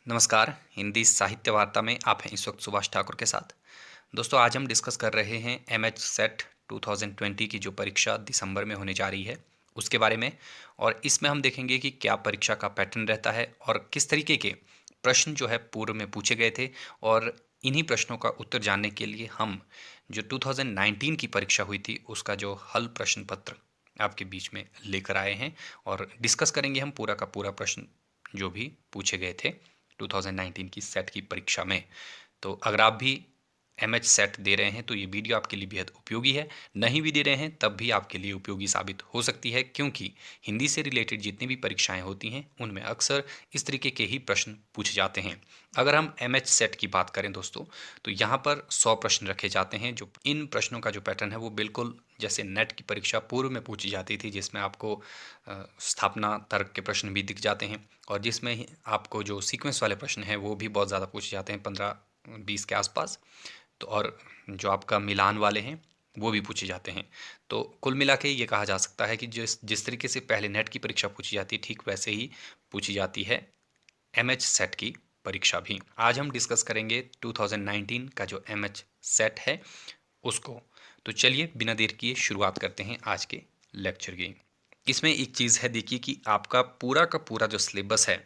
नमस्कार। हिंदी साहित्य वार्ता में आप हैं इस वक्त सुभाष ठाकुर के साथ। दोस्तों, आज हम डिस्कस कर रहे हैं एमएच सेट 2020 की जो परीक्षा दिसंबर में होने जा रही है उसके बारे में। और इसमें हम देखेंगे कि क्या परीक्षा का पैटर्न रहता है और किस तरीके के प्रश्न जो है पूर्व में पूछे गए थे। और इन्हीं प्रश्नों का उत्तर जानने के लिए हम जो 2019 की परीक्षा हुई थी उसका जो हल प्रश्न पत्र आपके बीच में लेकर आए हैं और डिस्कस करेंगे हम पूरा का पूरा प्रश्न जो भी पूछे गए थे 2019 की सेट की परीक्षा में। तो अगर आप भी एमएच सेट दे रहे हैं तो ये वीडियो आपके लिए बेहद उपयोगी है। नहीं भी दे रहे हैं तब भी आपके लिए उपयोगी साबित हो सकती है, क्योंकि हिंदी से रिलेटेड जितनी भी परीक्षाएं होती हैं उनमें अक्सर इस तरीके के ही प्रश्न पूछे जाते हैं। अगर हम एमएच सेट की बात करें दोस्तों, तो यहाँ पर 100 प्रश्न रखे जाते हैं। जो इन प्रश्नों का जो पैटर्न है वो बिल्कुल जैसे नेट की परीक्षा पूर्व में पूछी जाती थी, जिसमें आपको स्थापना तर्क के प्रश्न भी दिख जाते हैं और जिसमें आपको जो सीक्वेंस वाले प्रश्न हैं वो भी बहुत ज़्यादा पूछे जाते हैं, 15-20 के आसपास। तो और जो आपका मिलान वाले हैं वो भी पूछे जाते हैं। तो कुल मिला के ये कहा जा सकता है कि जिस जिस तरीके से पहले नेट की परीक्षा पूछी जाती है ठीक वैसे ही पूछी जाती है एमएच सेट की परीक्षा भी। आज हम डिस्कस करेंगे 2019 का जो एमएच सेट है उसको। तो चलिए बिना देर किए शुरुआत करते हैं आज के लेक्चर की। इसमें एक चीज़ है, देखिए कि आपका पूरा का पूरा जो सिलेबस है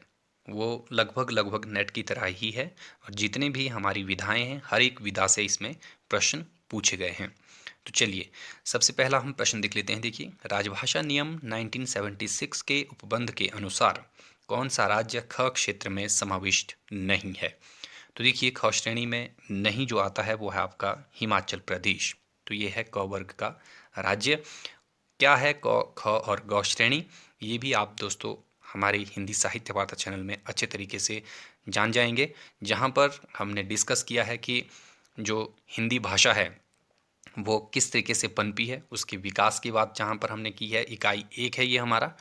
वो लगभग लगभग नेट की तरह ही है और जितने भी हमारी विधाएं हैं हर एक विधा से इसमें प्रश्न पूछे गए हैं। तो चलिए सबसे पहला हम प्रश्न देख लेते हैं। देखिए, राजभाषा नियम 1976 के उपबंध के अनुसार कौन सा राज्य ख क्षेत्र में समाविष्ट नहीं है। तो देखिए, ख श्रेणी में नहीं जो आता है वो है आपका हिमाचल प्रदेश। तो ये है क वर्ग का राज्य। क्या है क ख और ग श्रेणी, ये भी आप दोस्तों हमारे हिंदी साहित्य वार्ता चैनल में अच्छे तरीके से जान जाएंगे, जहाँ पर हमने डिस्कस किया है कि जो हिंदी भाषा है वो किस तरीके से पनपी है, उसके विकास की बात जहाँ पर हमने की है। इकाई 1 है ये हमारा,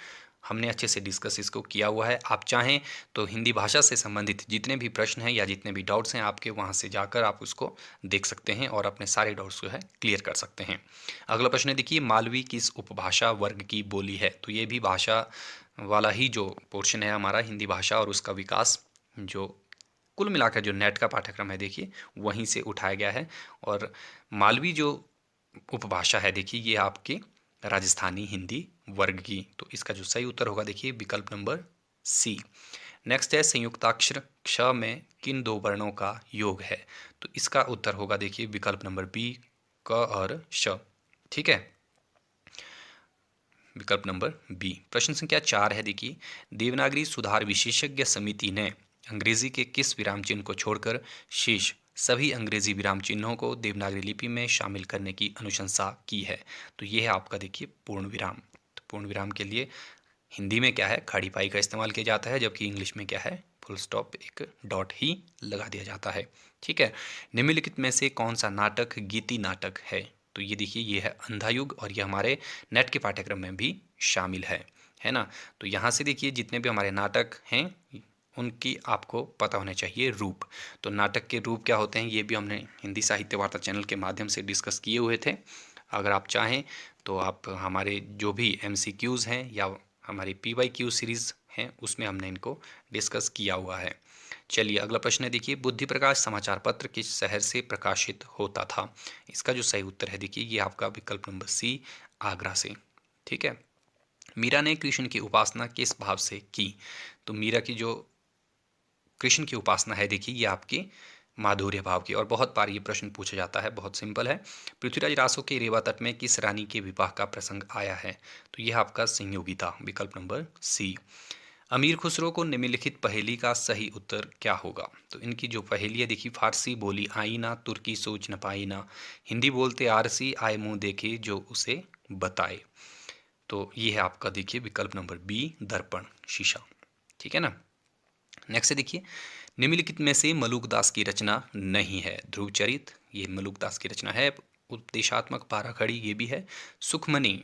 हमने अच्छे से डिस्कस इसको किया हुआ है। आप चाहें तो हिंदी भाषा से संबंधित जितने भी प्रश्न हैं या जितने भी डाउट्स हैं आपके, वहाँ से जाकर आप उसको देख सकते हैं और अपने सारे डाउट्स जो है क्लियर कर सकते हैं। अगला प्रश्न है, देखिए, मालवी किस उपभाषा वर्ग की बोली है। तो ये भी भाषा वाला ही जो पोर्शन है हमारा, हिंदी भाषा और उसका विकास, जो कुल मिलाकर जो नेट का पाठ्यक्रम है देखिए वहीं से उठाया गया है। और मालवी जो उपभाषा है देखिए ये आपके राजस्थानी हिंदी वर्ग की। तो इसका जो सही उत्तर होगा देखिए विकल्प नंबर सी। नेक्स्ट है, संयुक्ताक्षर क्ष में किन दो वर्णों का योग है। तो इसका उत्तर होगा देखिए विकल्प नंबर बी, क और श। ठीक है, विकल्प नंबर बी। प्रश्न संख्या 4 है, देखिए, देवनागरी सुधार विशेषज्ञ समिति ने अंग्रेजी के किस विराम चिन्ह को छोड़कर शेष सभी अंग्रेजी विराम चिन्हों को देवनागरी लिपि में शामिल करने की अनुशंसा की है। तो यह है आपका देखिए पूर्ण विराम। तो पूर्ण विराम के लिए हिंदी में क्या है, खड़ी पाई का इस्तेमाल किया जाता है, जबकि इंग्लिश में क्या है, फुल स्टॉप, एक डॉट ही लगा दिया जाता है। ठीक है, निम्नलिखित में से कौन सा नाटक गीति नाटक है। तो ये देखिए ये है अंधा युग और ये हमारे नेट के पाठ्यक्रम में भी शामिल है ना। तो यहाँ से देखिए जितने भी हमारे नाटक हैं उनकी आपको पता होने चाहिए रूप। तो नाटक के रूप क्या होते हैं ये भी हमने हिंदी साहित्य वार्ता चैनल के माध्यम से डिस्कस किए हुए थे। अगर आप चाहें तो आप हमारे जो भी MCQs हैं या हमारी PYQ सीरीज़ हैं उसमें हमने इनको डिस्कस किया हुआ है। चलिए अगला प्रश्न है, देखिए, बुद्धि प्रकाश समाचार पत्र किस शहर से प्रकाशित होता था। इसका जो सही उत्तर है देखिए ये आपका विकल्प नंबर सी, आगरा से। ठीक है, मीरा ने कृष्ण की उपासना किस भाव से की। तो मीरा की जो कृष्ण की उपासना है देखिए ये आपकी माधुर्य भाव की। और बहुत बार ये प्रश्न पूछा जाता है, बहुत सिंपल है। पृथ्वीराज रासो के रेवा तट में किस रानी के विवाह का प्रसंग आया है। तो यह आपका संयोगिता, विकल्प नंबर सी। अमीर खुसरो को निम्नलिखित पहेली का सही उत्तर क्या होगा। तो इनकी जो पहेली है देखिए, फारसी बोली आई ना, तुर्की सोच न पाई ना, हिंदी बोलते आरसी आए मुंह देखे जो उसे बताए। तो ये है आपका देखिए विकल्प नंबर बी, दर्पण, शीशा। ठीक है ना। नेक्स्ट देखिए, निम्नलिखित में से मलुकदास की रचना नहीं है। ध्रुवचरित ये मलुकदास की रचना है। उपदेशात्मक पाराखड़ी ये भी है। सुखमनी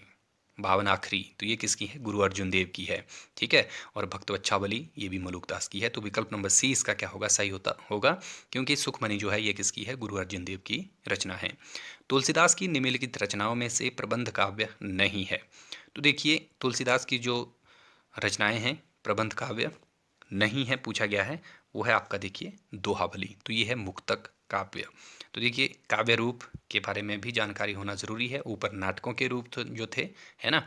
भावनाखरी तो ये किसकी है, गुरु अर्जुन देव की है। ठीक है, और भक्तवच्छावली ये भी मलुकदास की है। तो विकल्प नंबर सी इसका क्या होगा, सही होगा, क्योंकि सुखमनी जो है ये किसकी है, गुरु अर्जुन देव की रचना है। तुलसीदास की निम्नलिखित रचनाओं में से प्रबंध काव्य नहीं है। तो देखिए तुलसीदास की जो रचनाएं हैं प्रबंध काव्य नहीं है पूछा गया है, वो है आपका देखिए दोहाबली। तो ये है मुक्तक काव्य। तो देखिए काव्य रूप के बारे में भी जानकारी होना ज़रूरी है। ऊपर नाटकों के रूप तो जो थे, है ना,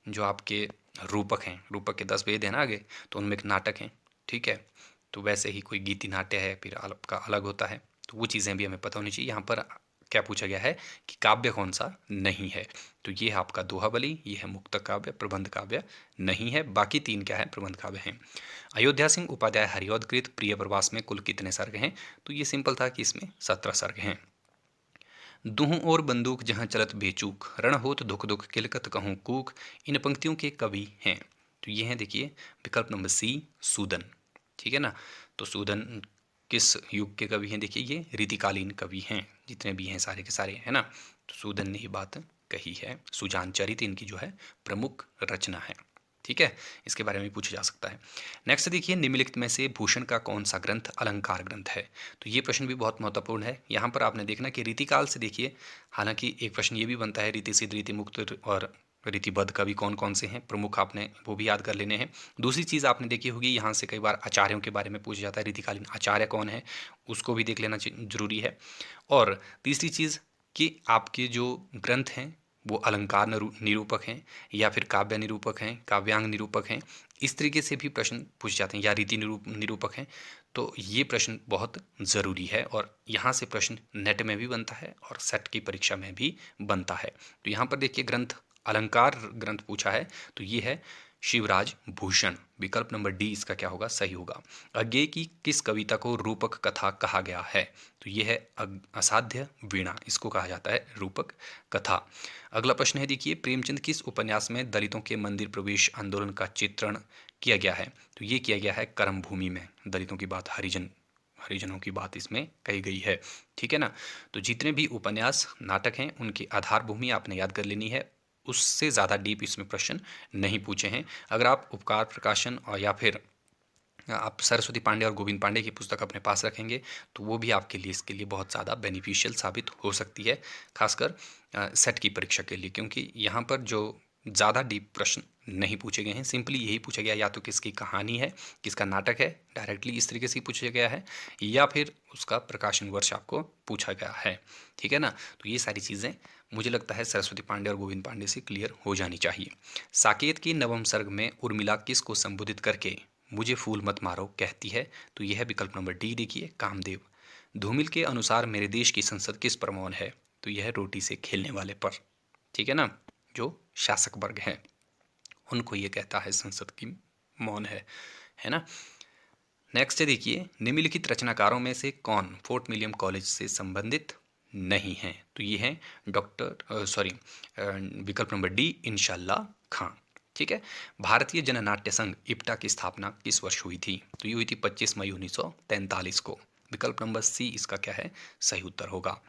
जो आपके रूपक हैं, रूपक के 10 भेद हैं ना आगे, तो उनमें एक नाटक हैं, ठीक है। तो वैसे ही कोई गीति नाट्य है फिर आपका अलग होता है, तो वो चीज़ें भी हमें पता होनी चाहिए। यहाँ पर क्या पूछा गया है कि काव्य कौन सा नहीं है, तो ये है आपका दोहाबली, ये है मुक्तक काव्य, प्रबंध काव्य नहीं है। बाकी 3 क्या है, प्रबंध काव्य हैं। अयोध्या सिंह उपाध्याय हरिऔधकृत प्रिय प्रवास में कुल कितने सर्ग हैं, तो ये सिंपल था कि इसमें 17 सर्ग हैं। दुहूं और बंदूक जहाँ चलत बेचूक, रण होत दुख दुख किलकत कहूँ कूक, इन पंक्तियों के कवि हैं। तो ये हैं देखिए विकल्प नंबर सी, सूदन, ठीक है ना। तो सूदन किस युग के कवि हैं, देखिए ये रीतिकालीन कवि हैं, जितने भी हैं सारे के सारे, है ना। तो सूदन ने ये बात कही है। सुजान चरित इनकी जो है प्रमुख रचना है, ठीक है। इसके बारे में पूछा जा सकता है। नेक्स्ट देखिए निम्नलिखित में से भूषण का कौन सा ग्रंथ अलंकार ग्रंथ है, तो ये प्रश्न भी बहुत महत्वपूर्ण है। यहाँ पर आपने देखना कि रीतिकाल से देखिए, हालांकि एक प्रश्न ये भी बनता है रीति सिद्ध, रीति मुक्त और रीतिबद्ध कवि कौन कौन से हैं प्रमुख, आपने वो भी याद कर लेने हैं। दूसरी चीज़ आपने देखी होगी, यहाँ से कई बार आचार्यों के बारे में पूछा जाता है, रीतिकालीन आचार्य कौन है उसको भी देख लेना जरूरी है। और तीसरी चीज़ कि आपके जो ग्रंथ हैं वो अलंकार निरूपक हैं या फिर काव्य निरूपक हैं, काव्यांग निरूपक हैं, इस तरीके से भी प्रश्न पूछे जाते हैं, या रीति निरूपक हैं। तो ये प्रश्न बहुत ज़रूरी है और यहाँ से प्रश्न नेट में भी बनता है और सेट की परीक्षा में भी बनता है। तो यहाँ पर देखिए ग्रंथ अलंकार ग्रंथ पूछा है, तो ये है शिवराज भूषण। विकल्प नंबर डी इसका क्या होगा, सही होगा। अज्ञेय की किस कविता को रूपक कथा कहा गया है, तो ये है असाध्य वीणा, इसको कहा जाता है रूपक कथा। अगला प्रश्न है देखिए प्रेमचंद किस उपन्यास में दलितों के मंदिर प्रवेश आंदोलन का चित्रण किया गया है, तो ये किया गया है कर्म भूमि में। दलितों की बात, हरिजनों की बात इसमें कही गई है, ठीक है ना। तो जितने भी उपन्यास नाटक हैं उनकी आधार भूमि आपने याद कर लेनी है, उससे ज़्यादा डीप इसमें प्रश्न नहीं पूछे हैं। अगर आप उपकार प्रकाशन और या फिर आप सरस्वती पांडे और गोविंद पांडे की पुस्तक अपने पास रखेंगे तो वो भी आपके लिए इसके लिए बहुत ज़्यादा बेनिफिशियल साबित हो सकती है, खासकर सेट की परीक्षा के लिए, क्योंकि यहाँ पर जो ज़्यादा डीप प्रश्न नहीं पूछे गए हैं। सिंपली यही पूछा गया या तो किसकी कहानी है, किसका नाटक है, डायरेक्टली इस तरीके से पूछा गया है, या फिर उसका प्रकाशन वर्ष आपको पूछा गया है, ठीक है ना। तो ये सारी चीज़ें मुझे लगता है सरस्वती पांडे और गोविंद पांडे से क्लियर हो जानी चाहिए। साकेत की नवम सर्ग में उर्मिला किस को संबोधित करके मुझे फूल मत मारो कहती है, तो यह है विकल्प नंबर डी देखिए कामदेव। धूमिल के अनुसार मेरे देश की संसद किस पर मौन है, तो यह है रोटी से खेलने वाले पर, ठीक है ना। जो शासक वर्ग है उनको ये कहता है संसद की मौन है ना। नेक्स्ट देखिए निम्नलिखित रचनाकारों में से कौन फोर्ट विलियम कॉलेज से संबंधित नहीं है, तो ये है विकल्प नंबर डी इंशाल्लाह खां, ठीक है। भारतीय जननाट्य संघ इप्टा की स्थापना किस वर्ष हुई थी, तो ये हुई थी 25 मई 1943 को। विकल्प नंबर सी इसका क्या है, सही उत्तर होगा।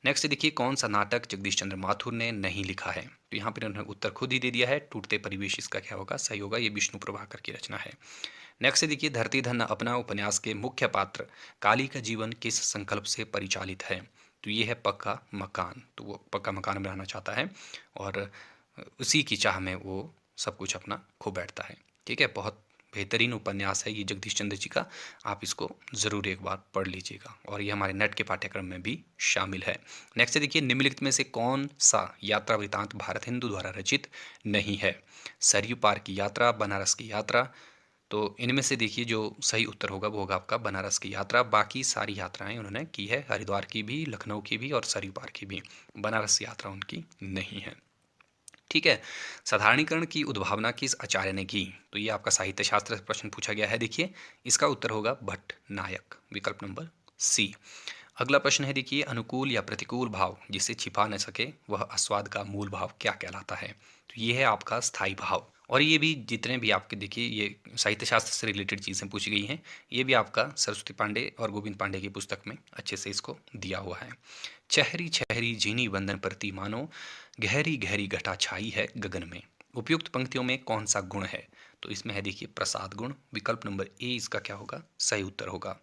नेक्स्ट देखिए कौन सा नाटक जगदीश चंद्र माथुर ने नहीं लिखा है, तो यहाँ पर उन्होंने उत्तर खुद ही दे दिया है, टूटते परिवेश इसका क्या होगा, सही होगा, ये विष्णु प्रभाकर की रचना है। नेक्स्ट देखिए धरती धन अपना उपन्यास के मुख्य पात्र काली का जीवन किस संकल्प से परिचालित है, तो ये है पक्का मकान। तो वो पक्का मकान बनाना चाहता है और उसी की चाह में वो सब कुछ अपना खो बैठता है, ठीक है। बहुत बेहतरीन उपन्यास है ये जगदीश चंद्र जी का, आप इसको ज़रूर एक बार पढ़ लीजिएगा और ये हमारे नेट के पाठ्यक्रम में भी शामिल है। नेक्स्ट देखिए निम्नलिखित में से कौन सा यात्रा वृतांत भारत हिंदू द्वारा रचित नहीं है, सरयू पार की यात्रा, बनारस की यात्रा, तो इनमें से देखिए जो सही उत्तर होगा वो होगा आपका बनारस की यात्रा। बाकी सारी यात्राएं उन्होंने की है, हरिद्वार की भी, लखनऊ की भी और सरयू पार की भी, बनारस यात्रा उनकी नहीं है, ठीक है। साधारणीकरण की उद्भावना किस आचार्य ने की, तो ये आपका साहित्य शास्त्र से प्रश्न पूछा गया है, देखिए इसका उत्तर होगा भट्ट नायक, विकल्प नंबर सी। अगला प्रश्न है देखिए अनुकूल या प्रतिकूल भाव जिसे छिपा न सके वह आस्वाद का मूल भाव क्या कहलाता है, तो ये है आपका स्थायी भाव। और ये भी जितने भी आपके देखिए ये साहित्य शास्त्र से रिलेटेड चीज़ें पूछी गई हैं, ये भी आपका सरस्वती पांडे और गोविंद पांडे की पुस्तक में अच्छे से इसको दिया हुआ है। चहरी चहरी झीनी बंधन प्रति मानो गहरी गहरी घटा छाई है गगन में, उपयुक्त पंक्तियों में कौन सा गुण है, तो इसमें है देखिए प्रसाद गुण, विकल्प नंबर ए इसका क्या होगा, सही उत्तर होगा।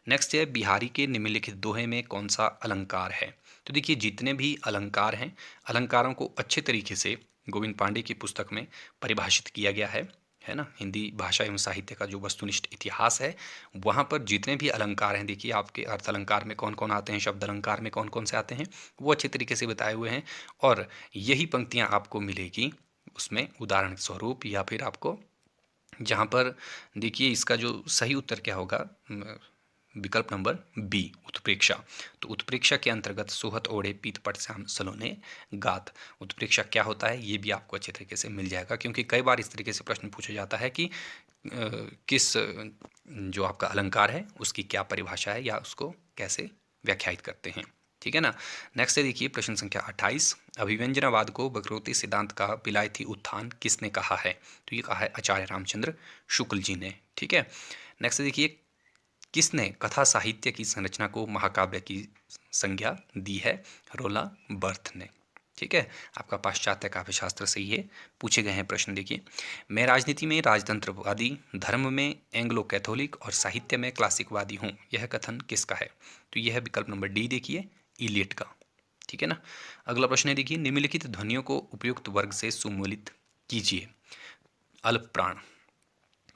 नेक्स्ट है बिहारी के निम्नलिखित दोहे में कौन सा अलंकार है, तो देखिए जितने भी अलंकार हैं अलंकारों को अच्छे तरीके से गोविंद पांडे की पुस्तक में परिभाषित किया गया है है ना, हिंदी भाषा एवं साहित्य का जो वस्तुनिष्ठ इतिहास है, वहाँ पर जितने भी अलंकार हैं, देखिए आपके अर्थ अलंकार में कौन कौन आते हैं, शब्द अलंकार में कौन कौन से आते हैं, वो अच्छे तरीके से बताए हुए हैं। और यही पंक्तियाँ आपको मिलेगी उसमें उदाहरण स्वरूप, या फिर आपको जहाँ पर देखिए इसका जो सही उत्तर क्या होगा, विकल्प नंबर बी, उत्प्रेक्षा। तो उत्प्रेक्षा के अंतर्गत सोहत ओढ़े पीत पट श्याम सलोने गात। उत्प्रेक्षा क्या होता है ये भी आपको अच्छे तरीके से मिल जाएगा, क्योंकि कई बार इस तरीके से प्रश्न पूछा जाता है कि किस जो आपका अलंकार है उसकी क्या परिभाषा है या उसको कैसे व्याख्यायित करते हैं। ठीक है ना। नेक्स्ट है देखिए प्रश्न संख्या 28, अभिव्यंजनावाद को वक्रोक्ति सिद्धांत का विलायती उत्थान किसने कहा है? तो ये कहा है आचार्य रामचंद्र शुक्ल जी ने। ठीक है। नेक्स्ट देखिए, किसने कथा साहित्य की संरचना को महाकाव्य की संज्ञा दी है? रोला बर्थ ने। ठीक है, आपका पाश्चात्य काव्यशास्त्र से ये पूछे गए हैं प्रश्न। देखिए, मैं राजनीति में राजतंत्रवादी, धर्म में एंग्लो कैथोलिक और साहित्य में क्लासिकवादी हूँ, यह कथन किसका है? तो यह है विकल्प नंबर डी, देखिए इलियट का। ठीक है ना। अगला प्रश्न है देखिए, निम्नलिखित ध्वनियों को उपयुक्त वर्ग से सुमूलित कीजिए। अल्प प्राण।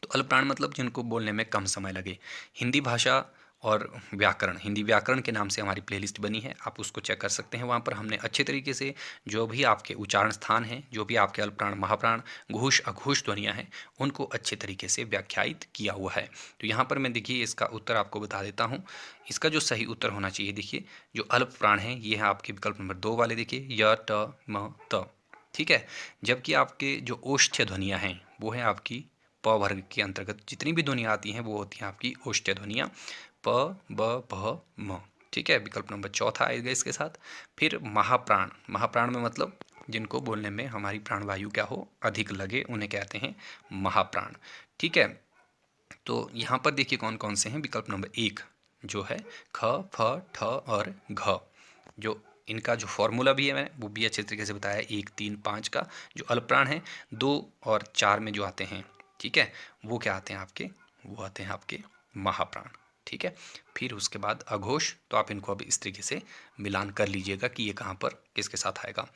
तो अल्प प्राण मतलब जिनको बोलने में कम समय लगे। हिंदी भाषा और व्याकरण, हिंदी व्याकरण के नाम से हमारी प्लेलिस्ट बनी है, आप उसको चेक कर सकते हैं। वहाँ पर हमने अच्छे तरीके से जो भी आपके उच्चारण स्थान हैं, जो भी आपके अल्प प्राण, महाप्राण, घोष अघोष ध्वनियाँ हैं, उनको अच्छे तरीके से व्याख्यायित किया हुआ है। तो यहाँ पर मैं देखिए इसका उत्तर आपको बता देता हूँ। इसका जो सही उत्तर होना चाहिए, देखिए जो अल्प प्राण है ये है आपके विकल्प नंबर 2 वाले, देखिए य ट म त। ठीक है। जबकि आपके जो ओष्ठ्य ध्वनियाँ हैं वो हैं आपकी प वर्ग के अंतर्गत जितनी भी ध्वनियाँ आती हैं वो होती हैं आपकी ओष्ठ्य ध्वनियाँ, प ब भ म। ठीक है, विकल्प नंबर 4 आएगा इसके साथ। फिर महाप्राण, महाप्राण में मतलब जिनको बोलने में हमारी प्राणवायु क्या हो, अधिक लगे, उन्हें कहते हैं महाप्राण। ठीक है। तो यहाँ पर देखिए कौन कौन से हैं। विकल्प नंबर 1 जो है ख, फ, ठ और घ, जो इनका जो फॉर्मूला भी है मैंने वो भी अच्छे तरीके से बताया, 1, 3, 5 का। जो अल्पप्राण है 2 और 4 में जो आते हैं, ठीक है, वो क्या आते हैं आपके, वो आते हैं आपके महाप्राण। ठीक है। फिर उसके बाद अघोष, तो आप इनको अब इस तरीके से मिलान कर लीजिएगा कि ये कहाँ पर किसके साथ आएगा।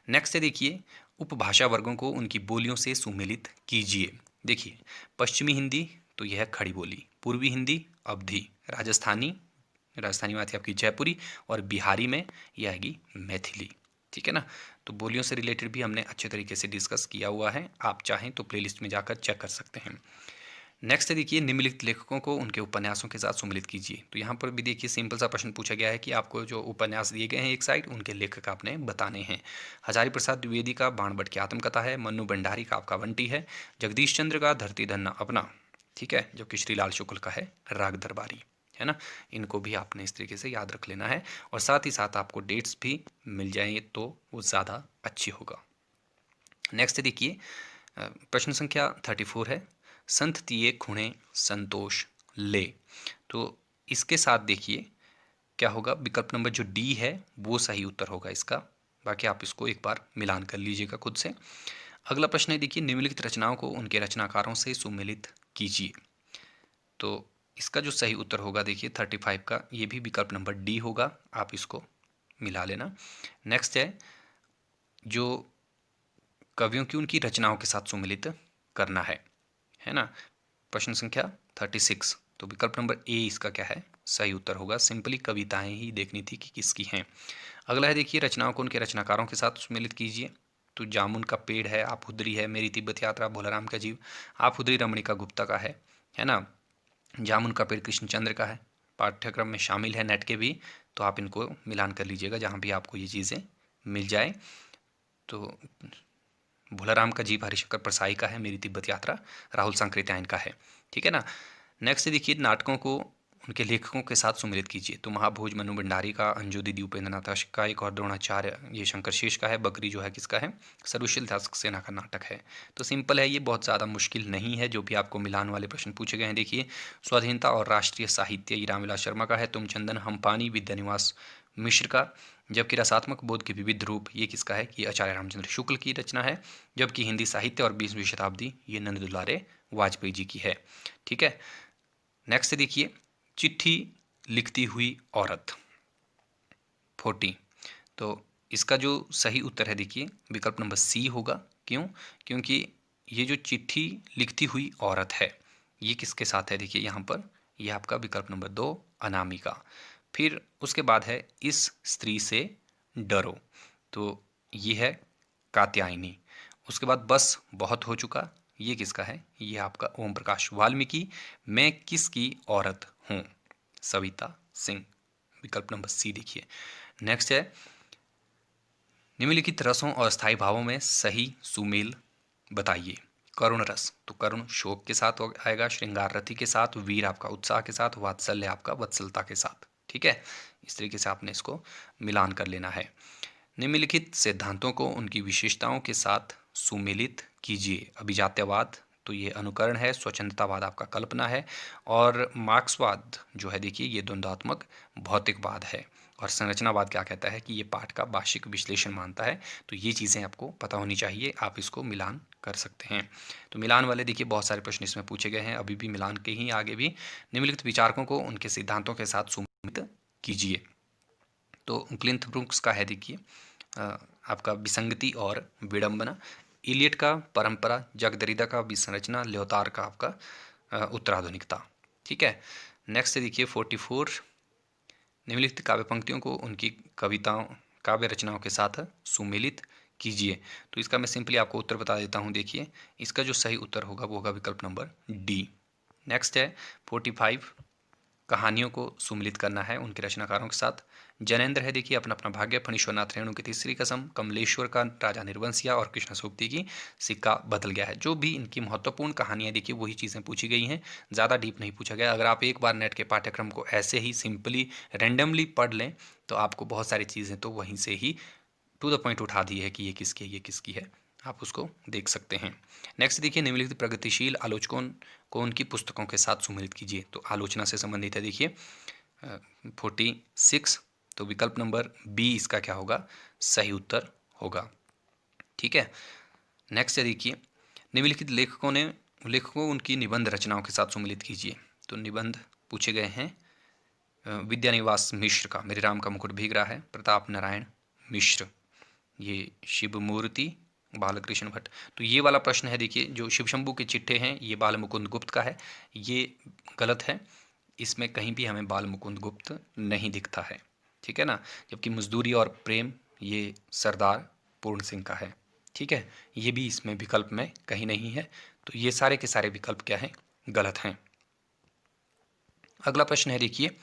नेक्स्ट है देखिए, उपभाषा वर्गों को उनकी बोलियों से सुमेलित कीजिए। देखिए, पश्चिमी हिंदी तो यह है खड़ी बोली, पूर्वी हिंदी अवधी, राजस्थानी, राजस्थानी में आती है आपकी जयपुरी, और बिहारी में यह आएगी मैथिली। ठीक है ना। तो बोलियों से रिलेटेड भी हमने अच्छे तरीके से डिस्कस किया हुआ है, आप चाहें तो प्लेलिस्ट में जाकर चेक कर सकते हैं। नेक्स्ट देखिए, निम्नलिखित लेखकों को उनके उपन्यासों के साथ सम्मिलित कीजिए। तो यहाँ पर भी देखिए सिंपल सा प्रश्न पूछा गया है कि आपको जो उपन्यास दिए गए हैं एक साइड, उनके लेखक आपने बताने हैं। हजारी प्रसाद द्विवेदी का बाणभट्ट की आत्मकथा है, मन्नू भंडारी का आपका बंटी है, जगदीश चंद्र का धरती धन्ना अपना, ठीक है, जबकि श्रीलाल शुक्ल का है राग दरबारी, है ना। इनको भी आपने इस तरीके से याद रख लेना है, और साथ ही साथ आपको डेट्स भी मिल जाएंगे तो वो ज़्यादा अच्छी होगा। नेक्स्ट देखिए, प्रश्न संख्या 34 है, संत तिये खुणे संतोष ले। तो इसके साथ देखिए क्या होगा, विकल्प नंबर जो डी है वो सही उत्तर होगा इसका। बाकी आप इसको एक बार मिलान कर लीजिएगा खुद से। अगला प्रश्न है देखिए, निम्नलिखित रचनाओं को उनके रचनाकारों से सुमेलित कीजिए। तो इसका जो सही उत्तर होगा देखिए 35 का, ये भी विकल्प नंबर डी होगा, आप इसको मिला लेना। नेक्स्ट है, जो कवियों की उनकी रचनाओं के साथ सुमेलित करना है ना। प्रश्न संख्या 36, तो विकल्प नंबर ए इसका क्या है, सही उत्तर होगा। सिंपली कविताएं ही देखनी थी कि किसकी हैं। अगला है देखिए, रचनाओं को उनके रचनाकारों के साथ सुमेलित कीजिए। तो जामुन का पेड़ है, आफुद्री है, मेरी तिब्बत यात्रा भोलाराम का जीव, आफुद्री रमणिका गुप्ता का है ना। जामुन का पेड़ कृष्णचंद्र का है, पाठ्यक्रम में शामिल है नेट के भी, तो आप इनको मिलान कर लीजिएगा जहाँ भी आपको ये चीज़ें मिल जाए। तो भोलाराम का जीव हरिशंकर परसाई का है, मेरी तिब्बत यात्रा राहुल सांकृत्यायन का है। ठीक है ना। नेक्स्ट देखिए, नाटकों को उनके लेखकों के साथ सुमेलित कीजिए। तो महाभोज मनु भंडारी का, अंजू दीदी उपेंद्र नाथ का, एक और द्रोणाचार्य ये शंकर शेष का है, बकरी जो है किसका है, सर्वशील दास सेना का नाटक है। तो सिंपल है, ये बहुत ज़्यादा मुश्किल नहीं है जो भी आपको मिलान वाले प्रश्न पूछे गए हैं। देखिए, स्वाधीनता और राष्ट्रीय साहित्य ये रामविलास शर्मा का है, तुम चंदन हम पानी विद्यानिवास मिश्र का, जबकि रसात्मक बोध के विविध रूप ये किसका है, ये आचार्य रामचंद्र शुक्ल की रचना है। जबकि हिंदी साहित्य और 20वीं शताब्दी ये नंद दुलारे वाजपेयी जी की है। ठीक है। नेक्स्ट देखिए, चिट्ठी लिखती हुई औरत 40, तो इसका जो सही उत्तर है देखिए विकल्प नंबर सी होगा। क्यों? क्योंकि ये जो चिट्ठी लिखती हुई औरत है, ये किसके साथ है? देखिए यहाँ पर ये आपका विकल्प नंबर 2 अनामिका। फिर उसके बाद है इस स्त्री से डरो, तो ये है कात्यायनी। उसके बाद बस बहुत हो चुका, ये किसका है? ये आपका ओम प्रकाश वाल्मीकि। मैं किसकी औरत हूँ? सविता सिंह। विकल्प नंबर सी देखिए। नेक्स्ट है निम्नलिखित रसों और स्थायी भावों में सही सुमेल बताइए। करुण रस, तो करुण शोक के साथ आएगा, श्रृंगार रति के साथ, वीर आपका उत्साह के साथ, वात्सल्य आपका वत्सलता के साथ। ठीक है, इस तरीके से आपने इसको मिलान कर लेना है। निम्नलिखित सिद्धांतों को उनकी विशेषताओं के साथ सुमेलित कीजिए। अभिजात्यवाद, तो ये अनुकरण है। स्वच्छंदतावाद आपका कल्पना है। और मार्क्सवाद जो है देखिए ये द्वंद्वात्मक भौतिकवाद है। और संरचनावाद क्या कहता है कि ये पाठ का भाषिक विश्लेषण मानता है। तो ये चीज़ें आपको पता होनी चाहिए, आप इसको मिलान कर सकते हैं। तो मिलान वाले देखिए बहुत सारे प्रश्न इसमें पूछे गए हैं, अभी भी मिलान के ही आगे भी। निम्नलिखित विचारकों को उनके सिद्धांतों के साथ सुमेलित कीजिए। तो क्लिंथ ब्रूक्स का है देखिए आपका विसंगति और विडंबना, इलियट का परंपरा, जग दरिदा का विसंरचना, ल्योतार का आपका उत्तराधुनिकता। ठीक है, नेक्स्ट देखिए 44 निम्नलिखित काव्य पंक्तियों को उनकी कविताओं काव्य रचनाओं के साथ सुमेलित कीजिए। तो इसका मैं सिंपली आपको उत्तर बता देता हूँ। देखिए इसका जो सही उत्तर होगा वो होगा विकल्प नंबर डी। नेक्स्ट है 45 कहानियों को सुमिलित करना है उनके रचनाकारों के साथ। जैनेन्द्र है देखिए अपना अपना भाग्य, फणीश्वरनाथ रेणु की तीसरी कसम, कमलेश्वर का राजा निर्वंशिया और कृष्ण सूक्ति की सिक्का बदल गया है। जो भी इनकी महत्वपूर्ण कहानियां देखिए वही चीज़ें पूछी गई हैं, ज़्यादा डीप नहीं पूछा गया। अगर आप एक बार नेट के पाठ्यक्रम को ऐसे ही सिंपली रैंडमली पढ़ लें तो आपको बहुत सारी चीज़ें तो वहीं से ही टू द पॉइंट उठा दी है कि ये किसकी है, ये किसकी है, आप उसको देख सकते हैं। नेक्स्ट देखिए निम्नलिखित प्रगतिशील आलोचकों को उनकी पुस्तकों के साथ सुमेलित कीजिए। तो आलोचना से संबंधित है देखिए 46, तो विकल्प नंबर बी इसका क्या होगा? सही उत्तर होगा। ठीक है, नेक्स्ट है देखिए निम्नलिखित लेखकों उनकी निबंध रचनाओं के साथ सुमेलित कीजिए। तो निबंध पूछे गए हैं विद्यानिवास मिश्र का मेरे राम का मुकुट भीग रहा है, प्रताप नारायण मिश्र, ये शिवमूर्ति, बालकृष्ण भट्ट। तो ये वाला प्रश्न है देखिए जो शिव शंभू के चिट्ठे हैं ये बाल मुकुंद गुप्त का है, ये गलत है। इसमें कहीं भी हमें बाल मुकुंद गुप्त नहीं दिखता है। ठीक है ना, जबकि मजदूरी और प्रेम ये सरदार पूर्ण सिंह का है। ठीक है, ये भी इसमें विकल्प में कहीं नहीं है। तो ये सारे के सारे विकल्प क्या हैं? गलत हैं। अगला प्रश्न है देखिए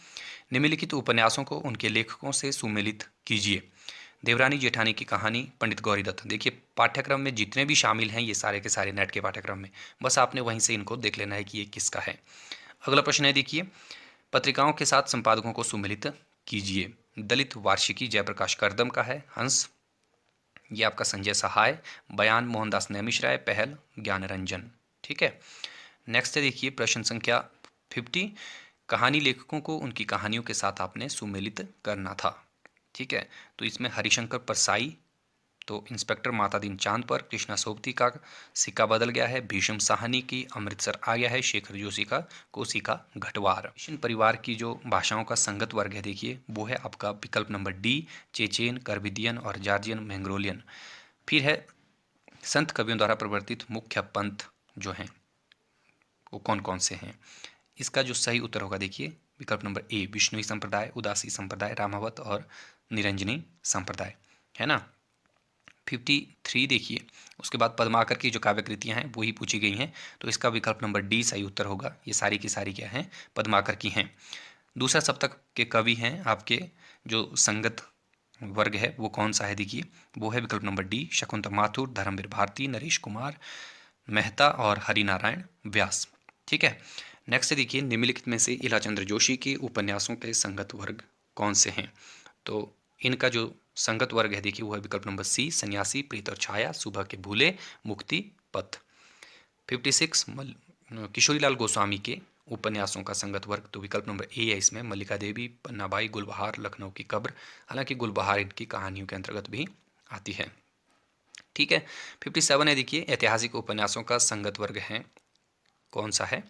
निम्नलिखित उपन्यासों को उनके लेखकों से सुमेलित कीजिए। देवरानी जेठानी की कहानी, पंडित गौरी दत्त। देखिए पाठ्यक्रम में जितने भी शामिल हैं ये सारे के सारे नेट के पाठ्यक्रम में, बस आपने वहीं से इनको देख लेना है कि ये किसका है। अगला प्रश्न है देखिए पत्रिकाओं के साथ संपादकों को सुमेलित कीजिए। दलित वार्षिकी जयप्रकाश करदम का है, हंस ये आपका संजय सहाय, बयान मोहनदास नैमिष राय, पहल ज्ञान रंजन। ठीक है, नेक्स्ट है देखिए प्रश्न संख्या 50 कहानी लेखकों को उनकी कहानियों के साथ आपने सुमेलित करना था। ठीक है, तो इसमें हरिशंकर परसाई, तो इंस्पेक्टर मातादीन चांद पर, कृष्णा सोबती का सिक्का बदल गया है, भीष्म साहनी की अमृतसर आ गया है, शेखर जोशी का कोसी का घटवार। मिशन परिवार की जो भाषाओं का संगत वर्ग है देखिए वो है आपका विकल्प नंबर डी, चेचेन, कर्बिदियन और जॉर्जियन मैंग्रोलियन। फिर है संत कवियों द्वारा प्रवर्तित मुख्य पंथ जो हैं वो कौन कौन से हैं? इसका जो सही उत्तर होगा देखिए विकल्प नंबर ए, विष्णुई संप्रदाय, उदासी संप्रदाय, रामावत और निरंजनी संप्रदाय, है ना। 53 देखिए उसके बाद पद्माकर की जो काव्य कृतियाँ हैं वही पूछी गई हैं, तो इसका विकल्प नंबर डी सही उत्तर होगा। ये सारी की सारी क्या हैं? पद्माकर की हैं। दूसरा सप्तक के कवि हैं आपके जो संगत वर्ग है वो कौन सा है देखिए वो है विकल्प नंबर डी, शकुंतला माथुर, धर्मवीर भारती, नरेश कुमार मेहता और हरिनारायण व्यास। ठीक है, नेक्स्ट देखिए निम्नलिखित में से इलाचंद्र जोशी के उपन्यासों के संगत वर्ग कौन से हैं? तो इनका जो संगत वर्ग है देखिए वो है विकल्प नंबर सी, सन्यासी, प्रीत और छाया, सुबह के भूले, मुक्ति पथ। 56 किशोरीलाल गोस्वामी के उपन्यासों का संगत वर्ग, तो विकल्प नंबर ए है इसमें, मल्लिका देवी, पन्नाबाई, गुलबहार, लखनऊ की कब्र। हालांकि गुलबहार इनकी कहानियों के अंतर्गत भी आती है। ठीक है, 57 है देखिए ऐतिहासिक उपन्यासों का संगत वर्ग है कौन सा है?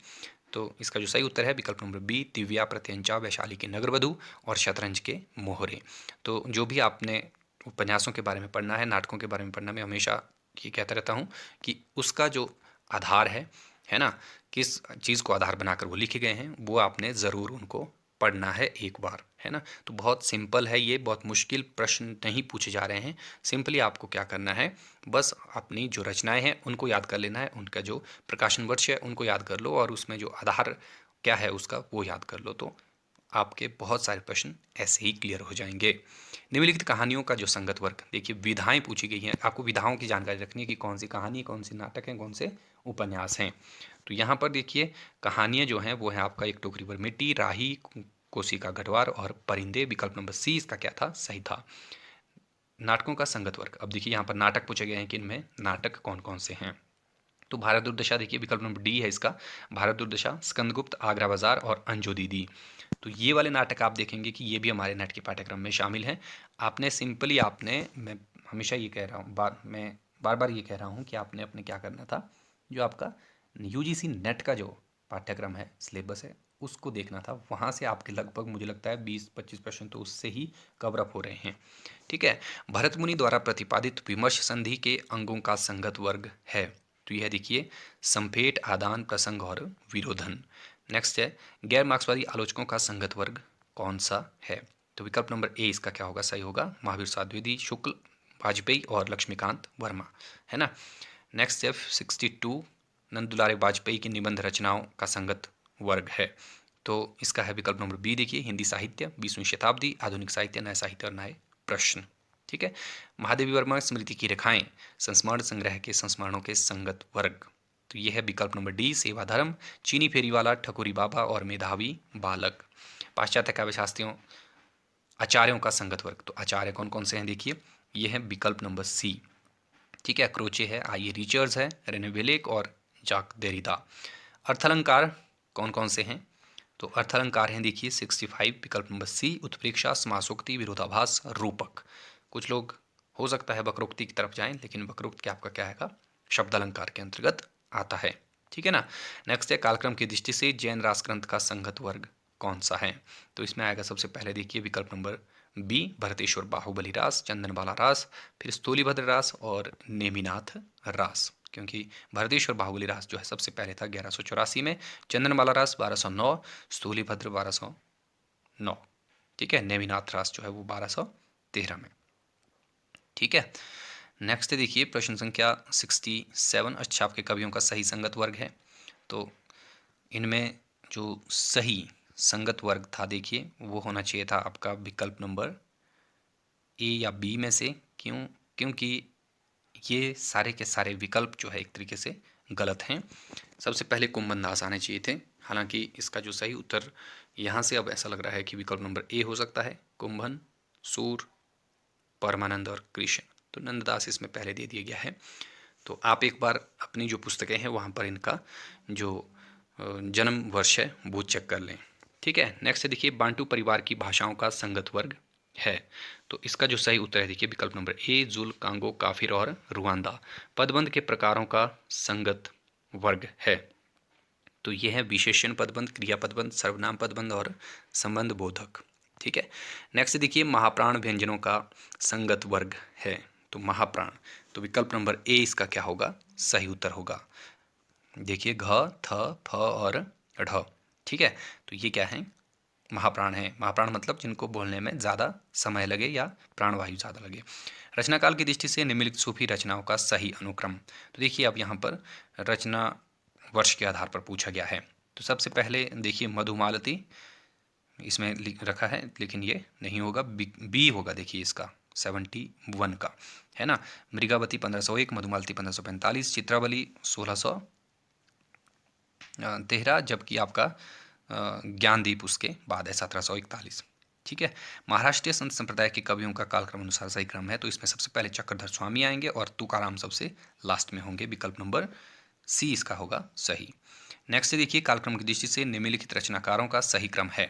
तो इसका जो सही उत्तर है विकल्प नंबर बी, दिव्या, प्रत्यंचा, वैशाली के नगरवधु और शतरंज के मोहरे। तो जो भी आपने उपन्यासों के बारे में पढ़ना है, नाटकों के बारे में पढ़ना, मैं हमेशा ये कहता रहता हूँ कि उसका जो आधार है ना, किस चीज़ को आधार बनाकर वो लिखे गए हैं, वो आपने ज़रूर उनको पढ़ना है एक बार, है ना। तो बहुत सिंपल है ये, बहुत मुश्किल प्रश्न नहीं पूछे जा रहे हैं। सिंपली आपको क्या करना है, बस अपनी जो रचनाएं हैं उनको याद कर लेना है, उनका जो प्रकाशन वर्ष है उनको याद कर लो, और उसमें जो आधार क्या है उसका वो याद कर लो, तो आपके बहुत सारे प्रश्न ऐसे ही क्लियर हो जाएंगे। निम्नलिखित कहानियों का जो संगत वर्ग, देखिए विधाएं पूछी गई हैं, आपको विधाओं की जानकारी रखनी है कि कौन सी कहानी, कौन सी नाटक है, कौन से उपन्यास हैं। तो यहाँ पर देखिए कहानियाँ जो हैं वो है आपका एक टोकरी पर मिट्टी, राही, कोसी का गढ़वार और परिंदे। विकल्प नंबर सी इसका क्या था, सही था। नाटकों का संगत वर्ग, अब देखिए यहाँ पर नाटक पूछे गए हैं कि इनमें नाटक कौन कौन से हैं। तो भारत दुर्दशा, देखिए विकल्प नंबर डी है इसका, भारत दुर्दशा, स्कंदगुप्त, आगरा बाजार और अंजू दीदी। तो ये वाले नाटक आप देखेंगे कि ये भी हमारे नेट के पाठ्यक्रम में शामिल हैं। आपने सिंपली आपने, मैं हमेशा ये कह रहा हूँ, मैं बार बार ये कह रहा हूँ कि आपने अपने क्या करना था, जो आपका यूजीसी नेट का जो पाठ्यक्रम है, सिलेबस है, उसको देखना था। वहाँ से आपके लगभग मुझे लगता है 20-25 प्रश्न तो उससे ही कवर अप हो रहे हैं। ठीक है। भरत मुनि द्वारा प्रतिपादित विमर्श संधि के अंगों का संगत वर्ग है। तो यह देखिए संपेट, आदान प्रसंग और विरोधन। नेक्स्ट है गैर मार्क्सवादी आलोचकों का संगत वर्ग कौन सा है। तो विकल्प नंबर ए इसका क्या होगा, सही होगा, महावीर द्विवेदी, शुक्ल, वाजपेयी और लक्ष्मीकांत वर्मा, है ना। नेक्स्ट है 62 नंदुलारे वाजपेयी की निबंध रचनाओं का संगत वर्ग है। तो इसका है विकल्प नंबर बी, देखिए हिंदी साहित्य, 20वीं शताब्दी, आधुनिक साहित्य, नए साहित्य और नए प्रश्न। ठीक है। महादेवी वर्मा स्मृति की रेखाएं, संस्मरण संग्रह के संस्मरणों के संगत वर्ग। तो यह है विकल्प नंबर डी, सेवा धर्म, चीनी फेरीवाला, ठकुरी बाबा और मेधावी बालक। पाश्चात्य काव्य शास्त्रियों आचार्यों का संगत वर्ग, तो आचार्य कौन कौन से हैं देखिए, यह है विकल्प नंबर सी। ठीक है, क्रोचे है, आई रिचर्ड्स है, रेने वेलेक और जाक देरिदा। अर्थालंकार कौन कौन से हैं, तो अर्थालंकार हैं देखिए 65, विकल्प नंबर सी, उत्प्रेक्षा, समासोक्ति, विरोधाभास, रूपक। कुछ लोग हो सकता है वक्रोक्ति की तरफ जाएं, लेकिन वक्रोक्ति क्या आपका क्या है, शब्द अलंकार के अंतर्गत आता है। ठीक है ना। नेक्स्ट है कालक्रम की दृष्टि से जैन रास ग्रंथ का संगत वर्ग कौन सा है। तो इसमें आएगा सबसे पहले देखिए विकल्प नंबर बी, भरतेश्वर बाहुबली रास, चंदनबाला रास, फिर स्थूलीभद्र रास और नेमिनाथ रास। क्योंकि भरतेश्वर बाहुबली रास जो है सबसे पहले था 1184 में, चंदनबाला रास 1209, स्थूलीभद्र 1209। ठीक है, नेमिनाथ रास जो है वो 1213 में। ठीक है। नेक्स्ट देखिए प्रश्न संख्या 67, अच्छा आपके कवियों का सही संगत वर्ग है। तो इनमें जो सही संगत वर्ग था देखिए वो होना चाहिए था आपका विकल्प नंबर ए या बी में से। क्यों, क्योंकि ये सारे के सारे विकल्प जो है एक तरीके से गलत हैं। सबसे पहले कुंभन दास आने चाहिए थे, हालांकि इसका जो सही उत्तर यहाँ से अब ऐसा लग रहा है कि विकल्प नंबर ए हो सकता है, कुंभन, सूर, परमानंद और कृष्ण। तो नंददास इसमें पहले दे दिया गया है। तो आप एक बार अपनी जो पुस्तकें हैं वहाँ पर इनका जो जन्म वर्ष है वो चेक कर लें। ठीक है। नेक्स्ट देखिए बांटू परिवार की भाषाओं का संगत वर्ग है। तो इसका जो सही उत्तर है देखिए विकल्प नंबर ए, जुल, कांगो, काफिर और रुआंदा। पदबंध के प्रकारों का संगत वर्ग है। तो यह है विशेषण पदबंध, क्रिया पदबंध, सर्वनाम पदबंध और संबंध बोधक। ठीक है। नेक्स्ट देखिए महाप्राण व्यंजनों का संगत वर्ग है। तो महाप्राण, तो विकल्प नंबर ए इसका क्या होगा, सही उत्तर होगा। देखिए घ, थ, फ और ढ। ठीक है। तो ये क्या है, महाप्राण है। महाप्राण मतलब जिनको बोलने में ज़्यादा समय लगे या प्राणवायु ज़्यादा लगे। रचनाकाल की दृष्टि से निम्नलिखित सूफी रचनाओं का सही अनुक्रम। तो देखिए अब यहाँ पर रचना वर्ष के आधार पर पूछा गया है। तो सबसे पहले देखिए मधुमालती इसमें रखा है, लेकिन ये नहीं होगा, बी होगा देखिए इसका 71 का, है ना। मृगावती 1501, मधुमालती 1545, चित्रावली 1613, जबकि आपका ज्ञानदीप उसके बाद है 1741। ठीक है। महाराष्ट्रीय संत संप्रदाय के कवियों का कालक्रम अनुसार सही क्रम है। तो इसमें सबसे पहले चक्रधर स्वामी आएंगे और तुकाराम सबसे लास्ट में होंगे। विकल्प नंबर सी इसका होगा सही। नेक्स्ट देखिए कालक्रम की दृष्टि से निम्नलिखित रचनाकारों का सही क्रम है।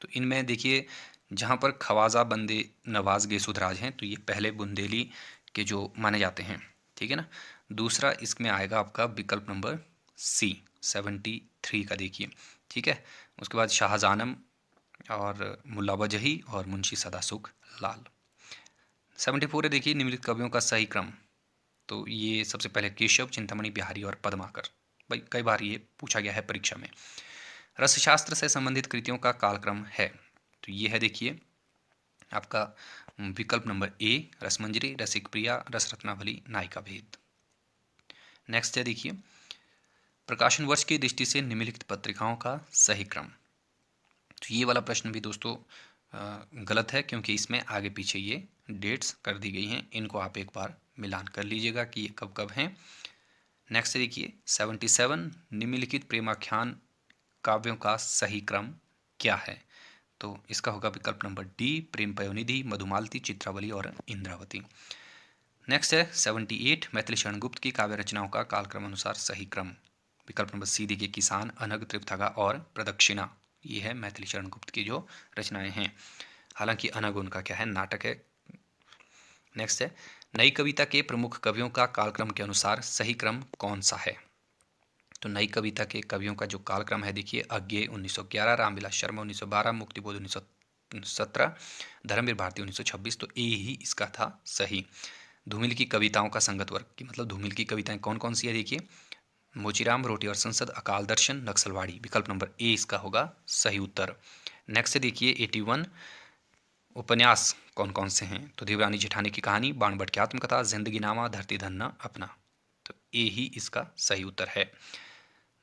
तो इनमें देखिए जहाँ पर ख्वाजा बंदे नवाज गेसुधराज हैं तो ये पहले बुंदेली के जो माने जाते हैं। ठीक है ना। दूसरा इसमें आएगा आपका विकल्प नंबर सी 73 का देखिए। ठीक है। उसके बाद शाहजानम और मुल्ला वजही और मुंशी सदासुख लाल। 74 है देखिए निम्नलिखित कवियों का सही क्रम। तो ये सबसे पहले केशव, चिंतामणि, बिहारी और पद्माकर। भाई कई बार ये पूछा गया है परीक्षा में। रसशास्त्र से संबंधित कृतियों का कालक्रम है, तो ये है देखिए आपका विकल्प नंबर ए, रसमंजरी, रसिक प्रिया, रसरत्नावली, नायिका भेद। नेक्स्ट है देखिए प्रकाशन वर्ष की दृष्टि से निम्नलिखित पत्रिकाओं का सही क्रम। तो ये वाला प्रश्न भी दोस्तों गलत है, क्योंकि इसमें आगे पीछे ये डेट्स कर दी गई हैं। इनको आप एक बार मिलान कर लीजिएगा कि ये कब कब हैं। नेक्स्ट देखिए 77 निम्नलिखित प्रेमाख्यान काव्यों का सही क्रम क्या है। तो इसका होगा विकल्प नंबर डी, प्रेम पयोनिधि, मधुमालती, चित्रावली और इंद्रावती। नेक्स्ट है 78 मैथिली शरण गुप्त की काव्य रचनाओं का कालक्रम अनुसार सही क्रम। विकल्प नंबर सी देखिए किसान, अनग, त्रिपथगा और प्रदक्षिणा। ये है मैथिली शरण गुप्त की जो रचनाएं हैं, हालांकि अनग उनका क्या है, नाटक है। नेक्स्ट है नई कविता के प्रमुख कवियों का कालक्रम के अनुसार सही क्रम कौन सा है। तो नई कविता के कवियों का जो कालक्रम है देखिए अज्ञेय 1911, रामविलास शर्मा 1912, मुक्तिबोध 1917, धर्मवीर भारती 1926। तो ए ही इसका था सही। धूमिल की कविताओं का संगत वर्ग की मतलब धूमिल की कविताएं कौन कौन सी है देखिए मोचीराम, रोटी और संसद, अकाल दर्शन, नक्सलवाड़ी। विकल्प नंबर ए इसका होगा सही उत्तर। नेक्स्ट देखिए 81 उपन्यास कौन कौन से हैं। तो देवरानी जेठानी की कहानी, बाणभट्ट की आत्मकथा, जिंदगी नामा, धरती धन्ना, अपना। तो ए ही इसका सही उत्तर है।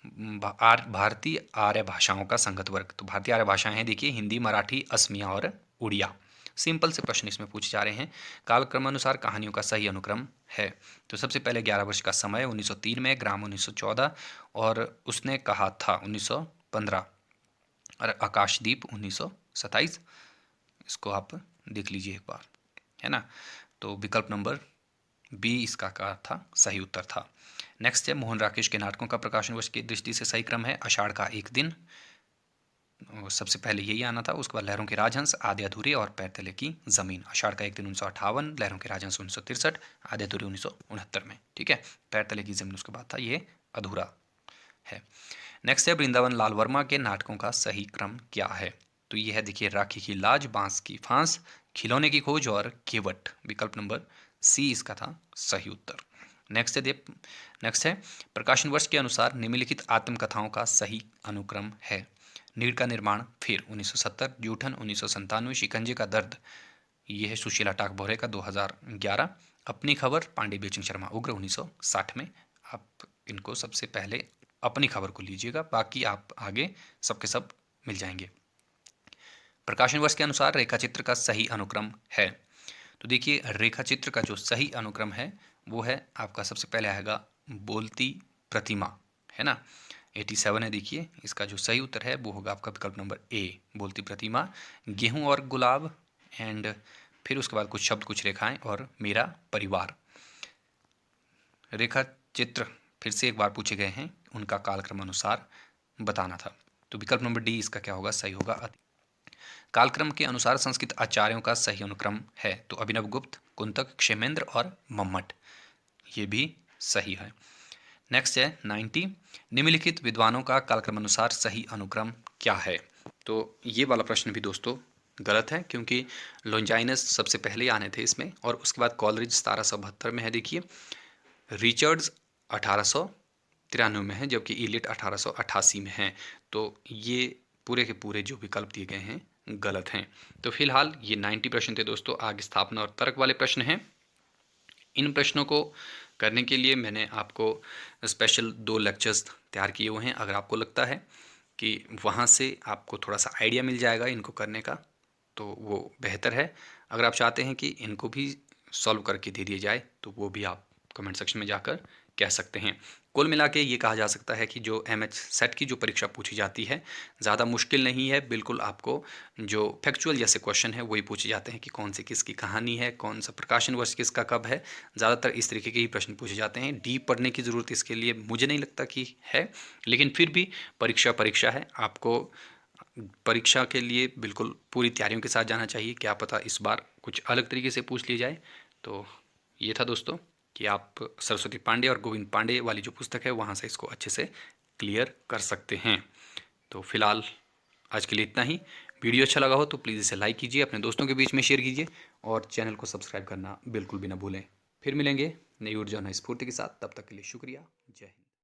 भारतीय आर्य भाषाओं का संगत वर्ग। तो भारतीय आर्य भाषाएं हैं देखिए हिंदी, मराठी, असमिया और उड़िया। सिंपल से प्रश्न इसमें पूछे जा रहे हैं। कालक्रम अनुसार कहानियों का सही अनुक्रम है। तो सबसे पहले 11 वर्ष का समय 1903 में, ग्राम 1914 और उसने कहा था 1915 और आकाशदीप 1927। इसको आप देख लीजिए एक बार, है ना। तो विकल्प नंबर बी इसका का था सही उत्तर था। नेक्स्ट है मोहन राकेश के नाटकों का प्रकाशन वर्ष की दृष्टि से सही क्रम है आषाढ़ का एक दिन, सबसे पहले यही आना था। उसके बाद लहरों के राजहंस, आधे अधूरे और पैर तले की जमीन। आषाढ़ का एक दिन 1958, लहरों के राजहंस 1963, आधे अधूरे 1969 में। ठीक है, पैर तले की जमीन उसके बाद था, ये अधूरा है। नेक्स्ट है वृंदावन लाल वर्मा के नाटकों का सही क्रम क्या है। तो ये है देखिए राखी की लाज, बांस की फांस, खिलौने की खोज और केवट। विकल्प नंबर सी इसका था सही उत्तर। नेक्स्ट है प्रकाशन वर्ष के अनुसार निम्नलिखित आत्मकथाओं का सही अनुक्रम है। नीड़ का निर्माण फिर 1970, जूठन 1997, शिकंजे का दर्द ये है सुशीला टाक बोहरे का 2011, अपनी खबर पांडे बेचन शर्मा उग्र 1960 में। आप इनको सबसे पहले अपनी खबर को लीजिएगा, बाकी आप आगे सबके सब मिल जाएंगे। प्रकाशन वर्ष के अनुसार रेखाचित्र का सही अनुक्रम है। तो देखिए रेखाचित्र का जो सही अनुक्रम है वो है आपका सबसे पहले आएगा बोलती प्रतिमा, है ना। 87 है देखिए, इसका जो सही उत्तर है वो होगा आपका विकल्प नंबर ए बोलती प्रतिमा, गेहूं और गुलाब एंड फिर उसके बाद कुछ शब्द कुछ रेखाएं और मेरा परिवार। रेखा चित्र फिर से एक बार पूछे गए हैं, उनका कालक्रम अनुसार बताना था। तो विकल्प नंबर डी इसका क्या होगा सही होगा। कालक्रम के अनुसार संस्कृत आचार्यों का सही अनुक्रम है। तो अभिनव गुप्त, कुंतक, क्षेमेंद्र और मम्मट, ये भी सही है। नेक्स्ट है 90 निम्नलिखित विद्वानों का कालक्रम अनुसार सही अनुक्रम क्या है। तो ये वाला प्रश्न भी दोस्तों गलत है, क्योंकि लोंजाइनस सबसे पहले आने थे इसमें और उसके बाद कॉलरिज 1772 में है देखिए, रिचर्ड्स 1893 में है, जबकि इलिट 1888 में है। तो ये पूरे के पूरे जो विकल्प दिए गए हैं गलत हैं। तो फिलहाल ये 90 प्रश्न थे दोस्तों। आगे स्थापना और तर्क वाले प्रश्न हैं। इन प्रश्नों को करने के लिए मैंने आपको स्पेशल 2 लेक्चर्स तैयार किए हुए हैं। अगर आपको लगता है कि वहाँ से आपको थोड़ा सा आइडिया मिल जाएगा इनको करने का तो वो बेहतर है। अगर आप चाहते हैं कि इनको भी सॉल्व करके दे दिया जाए तो वो भी आप कमेंट सेक्शन में जाकर कह सकते हैं। कुल मिला के ये कहा जा सकता है कि जो एमएच सेट की जो परीक्षा पूछी जाती है ज़्यादा मुश्किल नहीं है। बिल्कुल आपको जो फैक्चुअल जैसे क्वेश्चन है वही पूछे जाते हैं कि कौन सी किसकी कहानी है, कौन सा प्रकाशन वर्ष किसका कब है। ज़्यादातर इस तरीके के ही प्रश्न पूछे जाते हैं। डीप पढ़ने की ज़रूरत इसके लिए मुझे नहीं लगता कि है, लेकिन फिर भी परीक्षा है। आपको परीक्षा के लिए बिल्कुल पूरी तैयारियों के साथ जाना चाहिए। क्या पता इस बार कुछ अलग तरीके से पूछ लिया जाए। तो ये था दोस्तों कि आप सरस्वती पांडे और गोविंद पांडे वाली जो पुस्तक है वहाँ से इसको अच्छे से क्लियर कर सकते हैं। तो फिलहाल आज के लिए इतना ही। वीडियो अच्छा लगा हो तो प्लीज़ इसे लाइक कीजिए, अपने दोस्तों के बीच में शेयर कीजिए और चैनल को सब्सक्राइब करना बिल्कुल भी ना भूलें। फिर मिलेंगे नई ऊर्जा नई स्फूर्ति के साथ। तब तक के लिए शुक्रिया। जय हिंद।